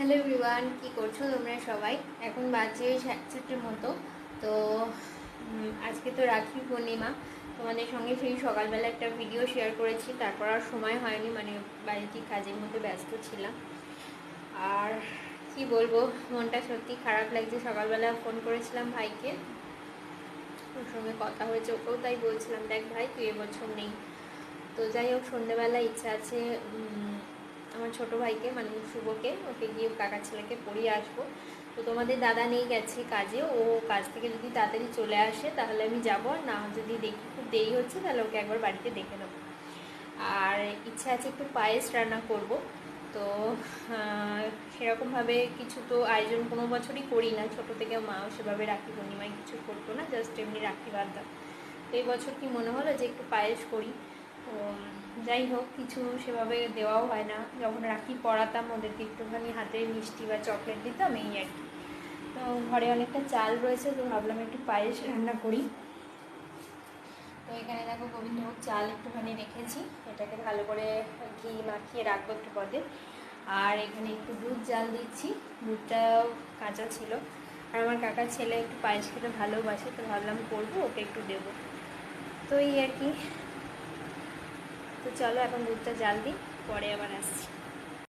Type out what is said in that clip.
Hello everyone, কি করছো তোমরা সবাই? এখন বাজে 7:30 মতো। তো আজকে তো রাখি পূর্ণিমা। তোমাদের সঙ্গে সেই সকালবেলা একটা ভিডিও শেয়ার করেছি, তারপর আর সময় হয়নি, মানে বাড়িতে কাজের মধ্যে ব্যস্ত ছিলাম। আর কি বলবো, মনটা সত্যি খারাপ লাগছে। সকালবেলা ফোন করেছিলাম ভাইকে, ওর সঙ্গে কথা হয়েছে, ওকেও তাই বলছিলাম, দেখ ভাই তুই এবছর নেই। তো যাই হোক, সন্ধ্যেবেলা ইচ্ছা আছে আমার ছোট ভাইকে মানে শুভকে, ওকে গিয়ে কাকার ছেলেকে পড়িয়ে আসবো। তো তোমাদের দাদা নেই, গেছে কাজে। ও কাজ থেকে যদি তাড়াতাড়ি চলে আসে তাহলে আমি যাবো, আর না যদি দেখি খুব দেরি হচ্ছে তাহলে ওকে একবার বাড়িতে দেখে নেবো। আর ইচ্ছা আছে একটু পায়েস রান্না করব। তো সেরকমভাবে কিছু তো আয়োজন কোনো বছরই করি না, ছোটো থেকে মাও সেভাবে রাখি পূর্ণিমায় কিছু করতো না, জাস্ট এমনি রাখি বাঁধতাম। তো এই বছর কি মনে হলো যে একটু পায়েস করি। তো যাই হোক, কিছু সেভাবে দেওয়াও হয় না। যখন রাখি পরাতাম ওদেরকে একটুখানি হাতে মিষ্টি বা চকলেট দিতাম, এই আর কি। তো ঘরে অনেকটা চাল রয়েছে, তো ভাবলাম একটু পায়েস রান্না করি। তো এখানে দেখো গোবিন্দভোগ চাল একটুখানি রেখেছি, এটাকে ভালো করে ঘি মাখিয়ে রাখবো একটু পদে। আর এখানে একটু দুধ জাল দিচ্ছি, দুধটাও কাঁচা ছিল। আর আমার কাকার ছেলে একটু পায়েস খেতে ভালোবাসে, তো ভাবলাম করবো, ওকে একটু দেবো। তো এই আর কি। তো চলো এখন দুধটা জাল দিই, পরে আবার আসছি।